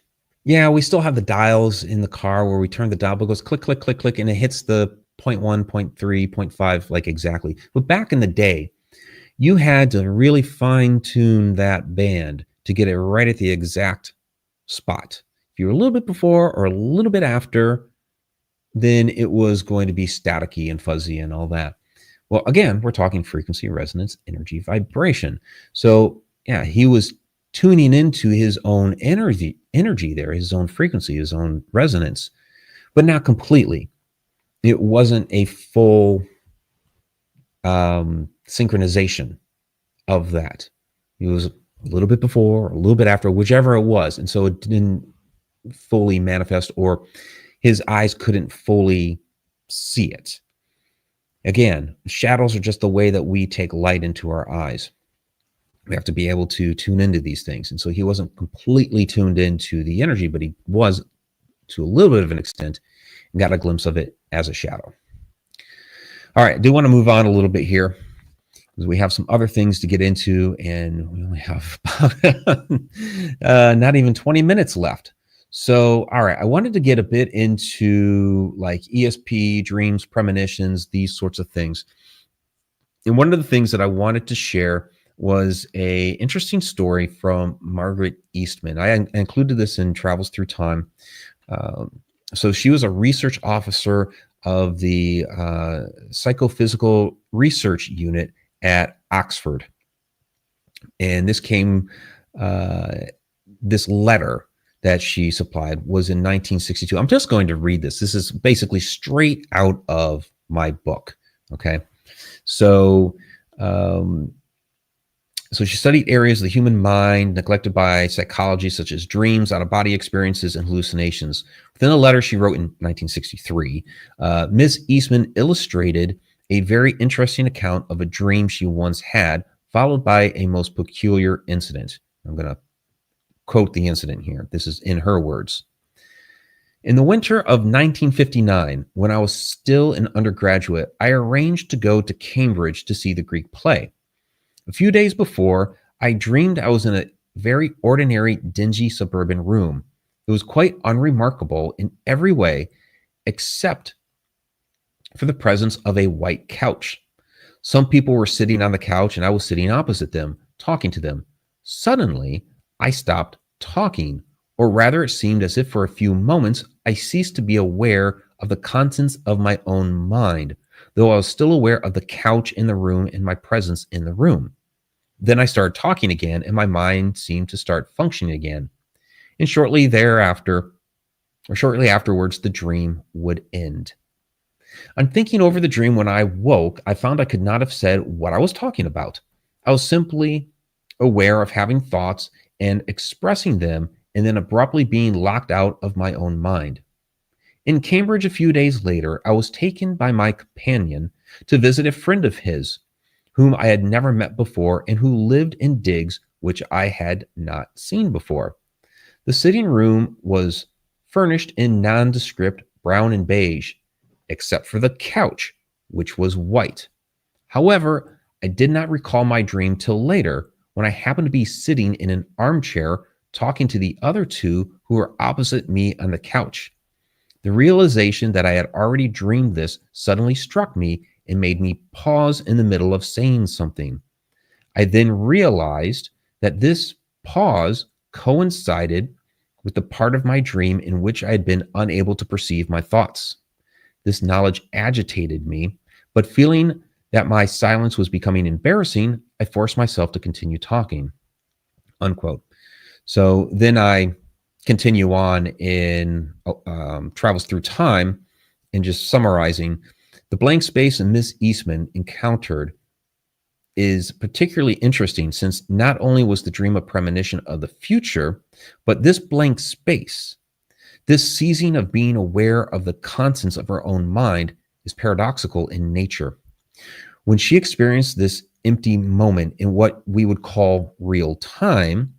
Yeah, we still have the dials in the car where we turn the dial, but it goes click, click, click, click, and it hits the 0.1, 0.3, 0.5, like exactly. But back in the day, you had to really fine tune that band to get it right at the exact spot. If you were a little bit before or a little bit after, then it was going to be staticky and fuzzy and all that. Well, again, we're talking frequency, resonance, energy, vibration. So yeah, he was tuning into his own energy there, his own frequency, his own resonance, but not completely. It wasn't a full synchronization of that. It was a little bit before, or a little bit after, whichever it was. And so it didn't fully manifest, or his eyes couldn't fully see it. Again, shadows are just the way that we take light into our eyes. We have to be able to tune into these things. And so he wasn't completely tuned into the energy, but he was, to a little bit of an extent, and got a glimpse of it as a shadow. All right, I do want to move on a little bit here, because we have some other things to get into, and we only have not even 20 minutes left. So, all right, I wanted to get a bit into like ESP, dreams, premonitions, these sorts of things. And one of the things that I wanted to share was a interesting story from Margaret Eastman. I included this in Travels Through Time. So she was a research officer of the Psychophysical Research Unit at Oxford. And this came, this letter that she supplied was in 1962. I'm just going to read this. This is basically straight out of my book. Okay. So, so she studied areas of the human mind neglected by psychology, such as dreams, out-of-body experiences, and hallucinations. Within a letter she wrote in 1963, Ms. Eastman illustrated a very interesting account of a dream she once had, followed by a most peculiar incident. I'm going to quote the incident here. This is in her words. In the winter of 1959, when I was still an undergraduate, I arranged to go to Cambridge to see the Greek play. A few days before, I dreamed I was in a very ordinary, dingy suburban room. It was quite unremarkable in every way, except for the presence of a white couch. Some people were sitting on the couch, and I was sitting opposite them, talking to them. Suddenly, I stopped talking, or rather, it seemed as if for a few moments I ceased to be aware of the contents of my own mind, though I was still aware of the couch in the room and my presence in the room. Then I started talking again, and my mind seemed to start functioning again. And shortly afterwards, the dream would end. On thinking over the dream when I woke, I found I could not have said what I was talking about. I was simply aware of having thoughts and expressing them, and then abruptly being locked out of my own mind. In Cambridge a few days later, I was taken by my companion to visit a friend of his, whom I had never met before and who lived in digs which I had not seen before. The sitting room was furnished in nondescript brown and beige, except for the couch, which was white. However, I did not recall my dream till later, when I happened to be sitting in an armchair talking to the other two who were opposite me on the couch. The realization that I had already dreamed this suddenly struck me and made me pause in the middle of saying something. I then realized that this pause coincided with the part of my dream in which I had been unable to perceive my thoughts. This knowledge agitated me, but feeling that my silence was becoming embarrassing, I forced myself to continue talking. Unquote. So then I continue on in Travels Through Time, and just summarizing, the blank space Miss Eastman encountered is particularly interesting, since not only was the dream a premonition of the future, but this blank space, this ceasing of being aware of the contents of her own mind, is paradoxical in nature. When she experienced this empty moment in what we would call real time,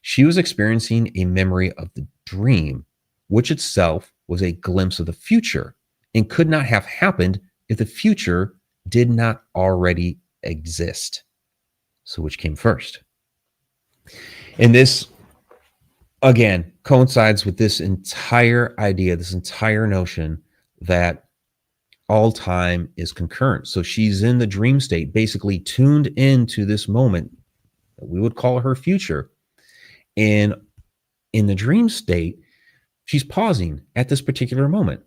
she was experiencing a memory of the dream, which itself was a glimpse of the future and could not have happened if the future did not already exist. So which came first? And this, again, coincides with this entire idea, this entire notion that all time is concurrent. So she's in the dream state, basically tuned into this moment that we would call her future. And in the dream state, she's pausing at this particular moment.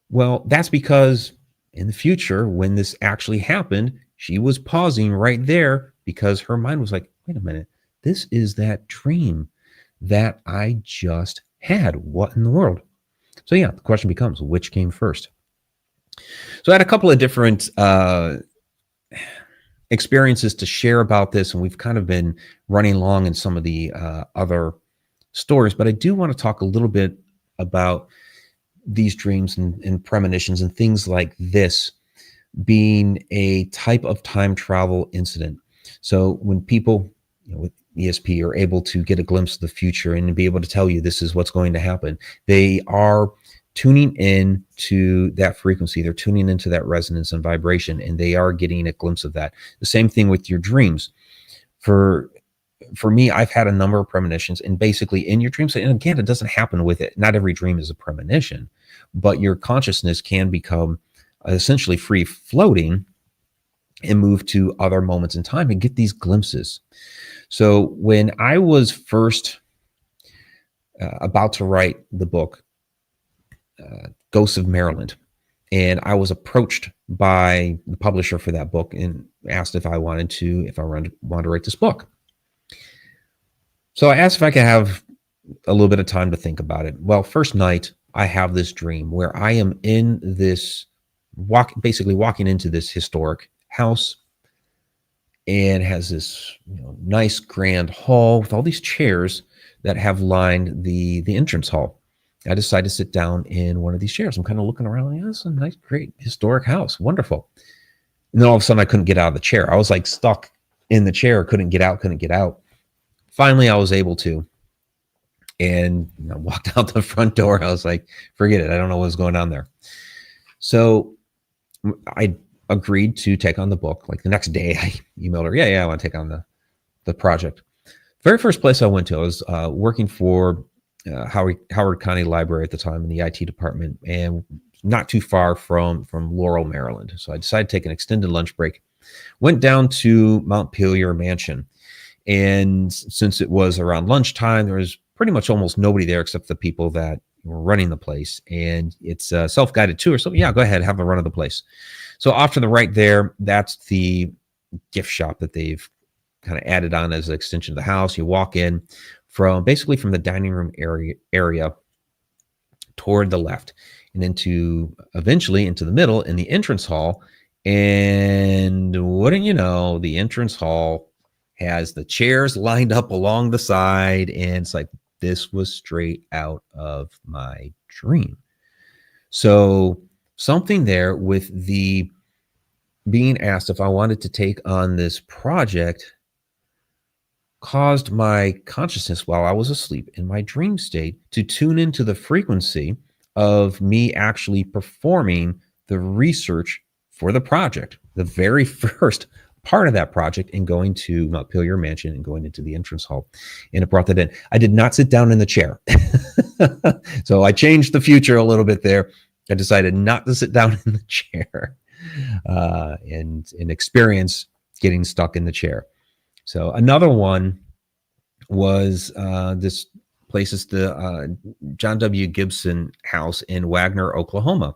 Well, that's because in the future, when this actually happened, she was pausing right there because her mind was like, wait a minute, this is that dream that I just had. What in the world? So yeah, the question becomes, which came first? So I had a couple of different experiences to share about this, and we've kind of been running long in some of the other stories, but I do want to talk a little bit about these dreams and premonitions and things like this being a type of time travel incident. So when people, with ESP are able to get a glimpse of the future and be able to tell you this is what's going to happen, they are tuning in to that frequency. They're tuning into that resonance and vibration, and they are getting a glimpse of that. The same thing with your dreams. For me, I've had a number of premonitions, and basically in your dreams, and again, it doesn't happen with it. Not every dream is a premonition, but your consciousness can become essentially free floating and move to other moments in time and get these glimpses. So when I was first about to write the book, Ghosts of Maryland, and I was approached by the publisher for that book and asked if I wanted to write this book. So I asked if I could have a little bit of time to think about it. Well, first night, I have this dream where I am in this basically walking into this historic house, and has this nice grand hall with all these chairs that have lined the entrance hall. I decide to sit down in one of these chairs. I'm kind of looking around. Yeah, it's a nice, great historic house. Wonderful. And then all of a sudden, I couldn't get out of the chair. I was like stuck in the chair. Couldn't get out. Finally, I was able to. And walked out the front door. I was like, forget it. I don't know what's going on there. So I agreed to take on the book. Like the next day, I emailed her, yeah, I want to take on the project. Very first place I went to, I was working for Howard County Library at the time in the IT department, and not too far from Laurel, Maryland. So I decided to take an extended lunch break. Went down to Montpelier Mansion. And since it was around lunchtime, there was pretty much almost nobody there except the people that were running the place. And it's a self-guided tour. So yeah, go ahead, have a run of the place. So off to the right there, that's the gift shop that they've kind of added on as an extension of the house. You walk in basically from the dining room area toward the left, and eventually into the middle in the entrance hall. And wouldn't you know, the entrance hall has the chairs lined up along the side, and it's like, this was straight out of my dream. So something there with the being asked if I wanted to take on this project caused my consciousness while I was asleep in my dream state to tune into the frequency of me actually performing the research for the project, the very first part of that project, and going to Montpelier Mansion and going into the entrance hall. And it brought that in. I did not sit down in the chair. So I changed the future a little bit there. I decided not to sit down in the chair and experience getting stuck in the chair. So another one was this place is the John W. Gibson house in Wagner, Oklahoma.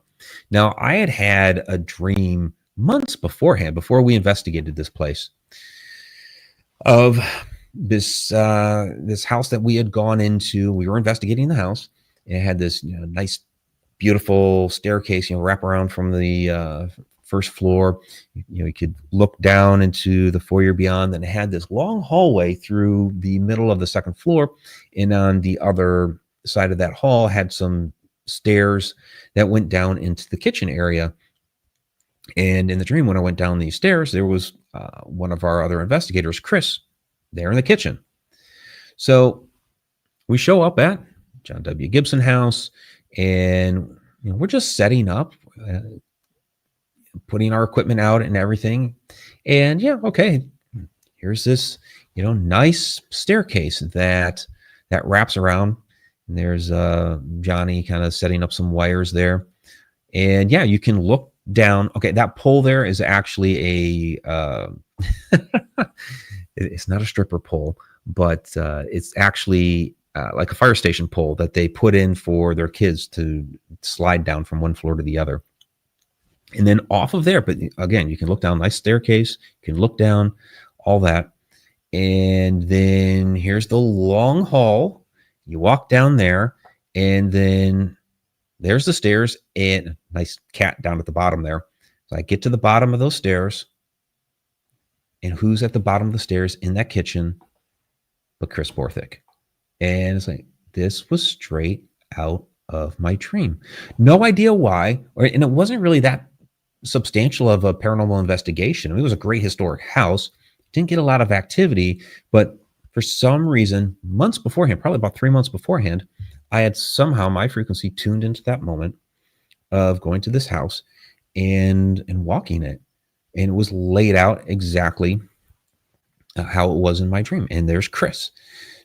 Now, I had a dream months beforehand, before we investigated this place, of this house that we had gone into. We were investigating the house. It had this nice, beautiful staircase, wrap around from the first floor. You could look down into the foyer beyond. Then it had this long hallway through the middle of the second floor, and on the other side of that hall had some stairs that went down into the kitchen area. And in the dream, when I went down these stairs, there was one of our other investigators, Chris, there in the kitchen. So we show up at John W. Gibson house, and we're just setting up, putting our equipment out and everything. And yeah, okay, here's this, nice staircase that wraps around. And there's Johnny kind of setting up some wires there. And yeah, you can look down. Okay, that pole there is actually a it's not a stripper pole, but it's actually like a fire station pole that they put in for their kids to slide down from one floor to the other. And then off of there, but again, you can look down, nice staircase, you can look down, all that. And then here's the long hall. You walk down there, and then there's the stairs, and a nice cat down at the bottom there. So I get to the bottom of those stairs, and who's at the bottom of the stairs in that kitchen but Chris Borthwick? And it's like, this was straight out of my dream. No idea why, and it wasn't really that substantial of a paranormal investigation. I mean, it was a great historic house. Didn't get a lot of activity, but for some reason, months beforehand, probably about 3 months beforehand, I had somehow my frequency tuned into that moment of going to this house and walking it. And it was laid out exactly how it was in my dream. And there's Chris.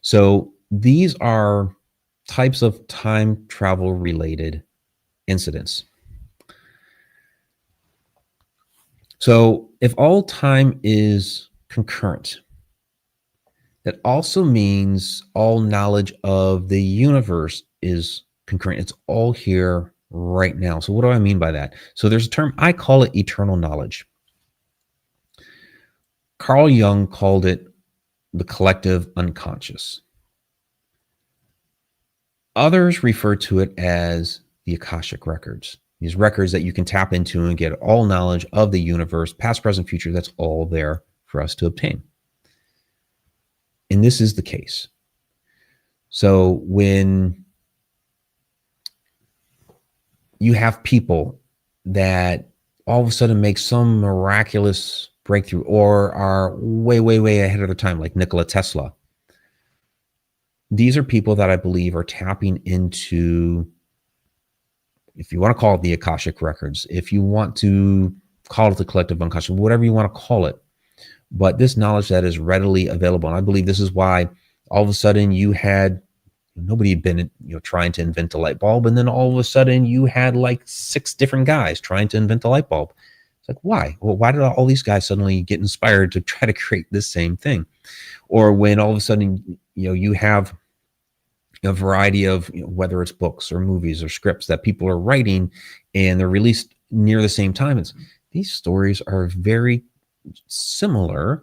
So these are types of time travel related incidents. So if all time is concurrent, that also means all knowledge of the universe is concurrent. It's all here right now. So what do I mean by that? So there's a term, I call it eternal knowledge. Carl Jung called it the collective unconscious. Others refer to it as the Akashic records. These records that you can tap into and get all knowledge of the universe, past, present, future, that's all there for us to obtain. And this is the case. So when you have people that all of a sudden make some miraculous breakthrough or are way, way, way ahead of their time, like Nikola Tesla, these are people that I believe are tapping into, if you want to call it the Akashic records, if you want to call it the collective unconscious, whatever you want to call it, but this knowledge that is readily available. And I believe this is why all of a sudden you had, nobody had been trying to invent a light bulb, and then all of a sudden you had like 6 different guys trying to invent a light bulb. It's like, why? Well, why did all these guys suddenly get inspired to try to create this same thing? Or when all of a sudden you have a variety of whether it's books or movies or scripts that people are writing and they're released near the same time. It's, these stories are very similar,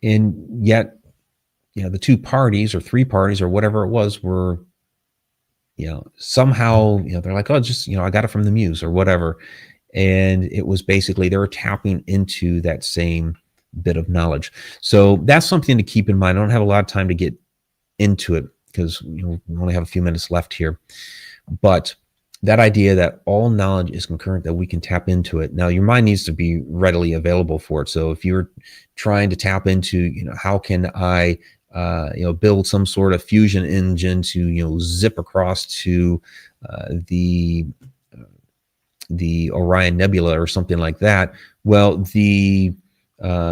and yet the 2 parties or 3 parties or whatever it was were somehow they're like, oh, just I got it from the muse or whatever, and it was basically they were tapping into that same bit of knowledge. So that's something to keep in mind. I don't have a lot of time to get into it because we only have a few minutes left here, but that idea that all knowledge is concurrent, that we can tap into it. Now, your mind needs to be readily available for it. So if you're trying to tap into, how can I, build some sort of fusion engine to, zip across to the Orion Nebula or something like that. Well, the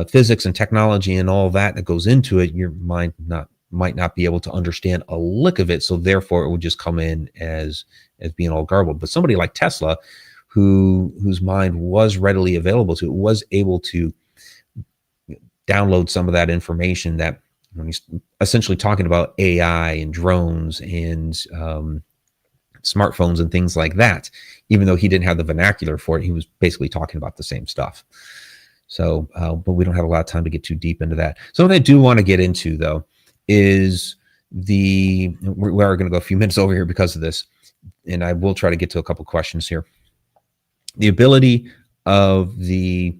physics and technology and all that goes into it, your mind might not be able to understand a lick of it. So therefore it would just come in as being all garbled. But somebody like Tesla, whose mind was readily available to, was able to download some of that information, that when he's essentially talking about AI and drones and smartphones and things like that, even though he didn't have the vernacular for it, he was basically talking about the same stuff. So, but we don't have a lot of time to get too deep into that. So what I do want to get into, though, is we are going to go a few minutes over here because of this, and I will try to get to a couple questions here. The ability of the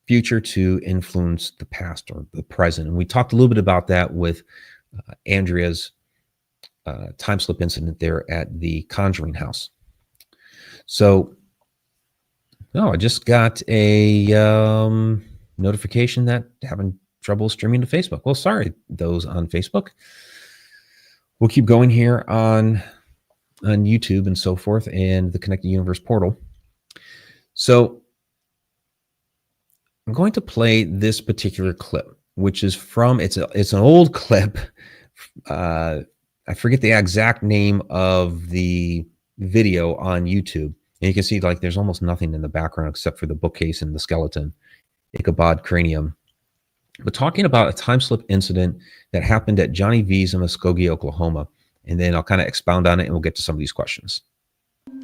future to influence the past or the present. And we talked a little bit about that with Andrea's time slip incident there at the Conjuring House. So, I just got a notification that having trouble streaming to Facebook. Well, sorry, those on Facebook. We'll keep going here on YouTube and so forth, and the Connected Universe portal. So I'm going to play this particular clip, which is from, it's an old clip. I forget the exact name of the video on YouTube. And you can see like there's almost nothing in the background except for the bookcase and the skeleton, Ichabod cranium. But talking about a time slip incident that happened at Johnny V's in Muskogee, Oklahoma. And then I'll kind of expound on it and we'll get to some of these questions.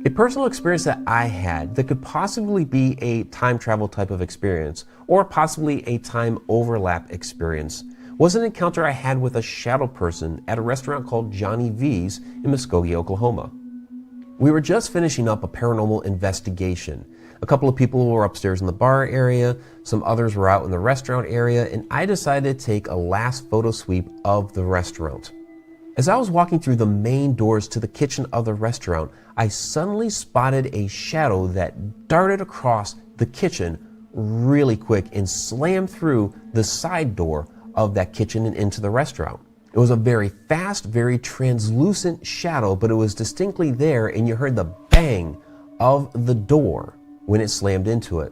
A personal experience that I had that could possibly be a time travel type of experience, or possibly a time overlap experience, was an encounter I had with a shadow person at a restaurant called Johnny V's in Muskogee, Oklahoma. We were just finishing up a paranormal investigation. A couple of people were upstairs in the bar area, some others were out in the restaurant area, and I decided to take a last photo sweep of the restaurant. As I was walking through the main doors to the kitchen of the restaurant, I suddenly spotted a shadow that darted across the kitchen really quick and slammed through the side door of that kitchen and into the restaurant. It was a very fast, very translucent shadow, but it was distinctly there, and you heard the bang of the door when it slammed into it.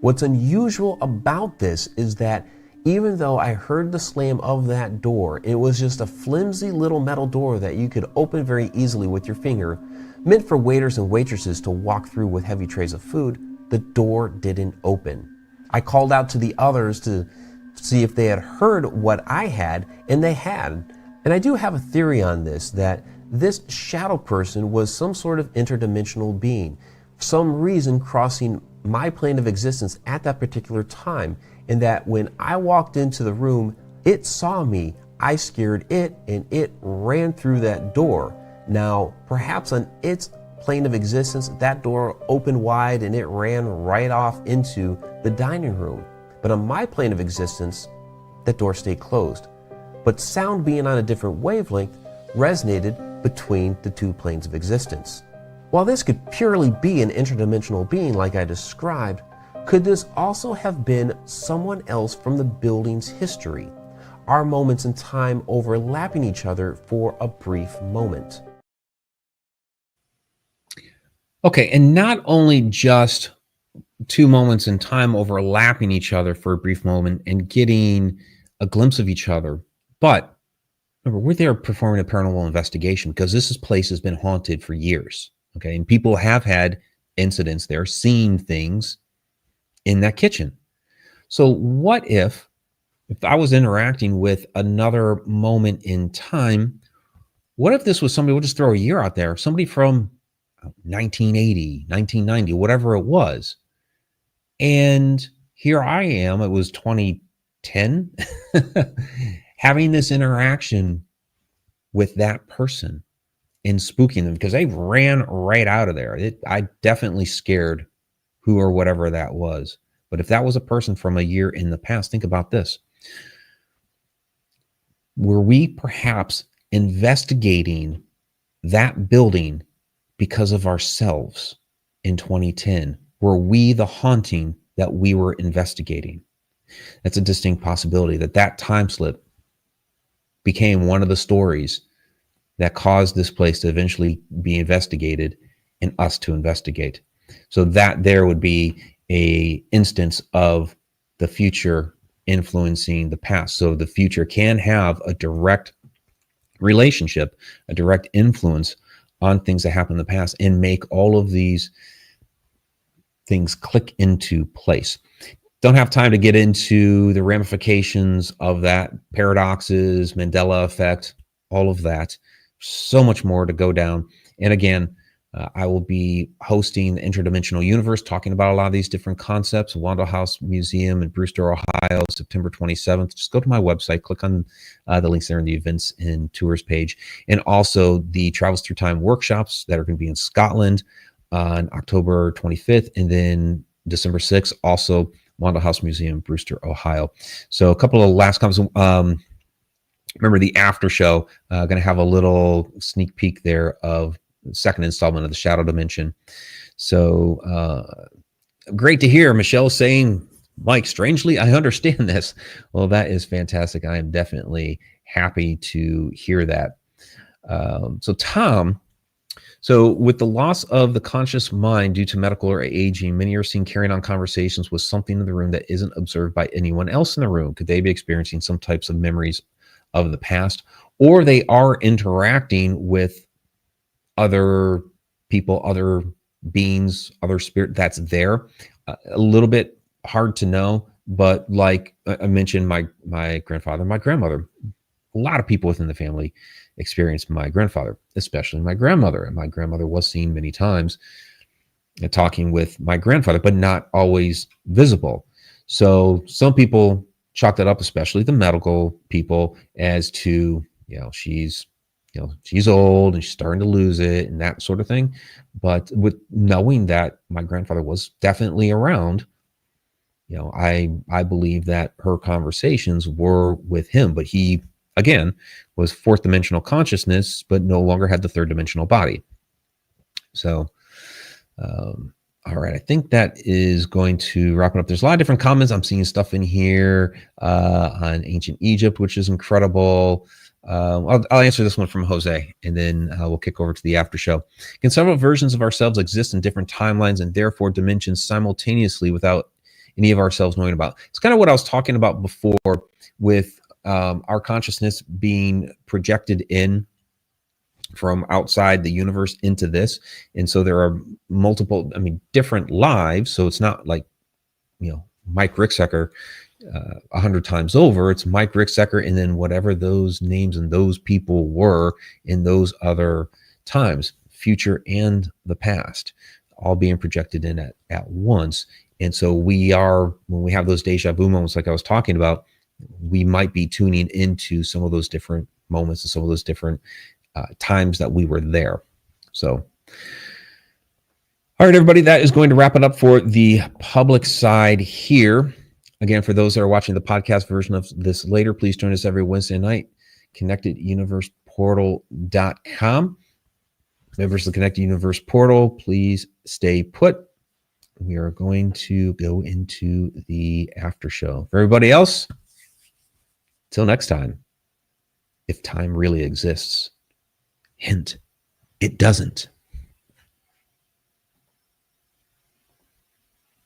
What's unusual about this is that even though I heard the slam of that door, it was just a flimsy little metal door that you could open very easily with your finger, meant for waiters and waitresses to walk through with heavy trays of food. The door didn't open. I called out to the others to see if they had heard what I had, and they had. And I do have a theory on this, that this shadow person was some sort of interdimensional being, for some reason crossing my plane of existence at that particular time, and that when I walked into the room, it saw me, I scared it and it ran through that door. Now, perhaps on its plane of existence, that door opened wide and it ran right off into the dining room. But on my plane of existence, that door stayed closed. But sound being on a different wavelength resonated between the two planes of existence. While this could purely be an interdimensional being like I described, could this also have been someone else from the building's history? Our moments in time overlapping each other for a brief moment. Okay, and not only just two moments in time overlapping each other for a brief moment and getting a glimpse of each other, but remember, we're there performing a paranormal investigation because this place has been haunted for years. Okay, and people have had incidents there, seen things in that kitchen. So what if I was interacting with another moment in time? What if this was somebody, we'll just throw a year out there, somebody from 1980, 1990, whatever it was. And here I am, it was 2010, having this interaction with that person and spooking them because they ran right out of there. I definitely scared who or whatever that was. But if that was a person from a year in the past, think about this. Were we perhaps investigating that building because of ourselves in 2010? Were we the haunting that we were investigating? That's a distinct possibility that time slip became one of the stories that caused this place to eventually be investigated and us to investigate. So that there would be a instance of the future influencing the past. So the future can have a direct relationship, a direct influence on things that happen in the past and make all of these things click into place. Don't have time to get into the ramifications of that, paradoxes, Mandela effect, all of that. So much more to go down. And again, I will be hosting the Interdimensional Universe, talking about a lot of these different concepts. Wandle House Museum in Brewster, Ohio, September 27th. Just go to my website, click on the links there in the events and tours page. And also the Travels Through Time workshops that are going to be in Scotland on October 25th. And then December 6th, also Wandle House Museum, Brewster, Ohio. So a couple of last comments. Remember the after show, going to have a little sneak peek there of the second installment of the Shadow Dimension. So great to hear Michelle saying, Mike, strangely, I understand this. Well, that is fantastic. I am definitely happy to hear that. So Tom, so with the loss of the conscious mind due to medical or aging, many are seen carrying on conversations with something in the room that isn't observed by anyone else in the room. Could they be experiencing some types of memories of the past, or they are interacting with other people, other beings, other spirit that's there? A little bit hard to know, but like I mentioned, my grandfather, my grandmother, a lot of people within the family experienced my grandfather, especially my grandmother. And my grandmother was seen many times talking with my grandfather, but not always visible. So some people chalk that up, especially the medical people, as to, she's old and she's starting to lose it and that sort of thing. But with knowing that my grandfather was definitely around, I believe that her conversations were with him, but he, again, was fourth dimensional consciousness, but no longer had the third dimensional body. So, all right, I think that is going to wrap it up. There's a lot of different comments. I'm seeing stuff in here on ancient Egypt, which is incredible. I'll answer this one from Jose, and then we'll kick over to the after show. Can several versions of ourselves exist in different timelines and therefore dimensions simultaneously without any of ourselves knowing about? It's kind of what I was talking about before with our consciousness being projected in from outside the universe into this. And so there are multiple, different lives. So it's not like, Mike Ricksecker 100 times over. It's Mike Ricksecker and then whatever those names and those people were in those other times, future and the past, all being projected in at once. And so we are, when we have those deja vu moments like I was talking about, we might be tuning into some of those different moments and some of those different times that we were there. So, all right, everybody, that is going to wrap it up for the public side here. Again, for those that are watching the podcast version of this later, please join us every Wednesday night, connecteduniverseportal.com. Members of the Connected Universe Portal, please stay put. We are going to go into the after show. For everybody else, till next time, if time really exists, hint, it doesn't.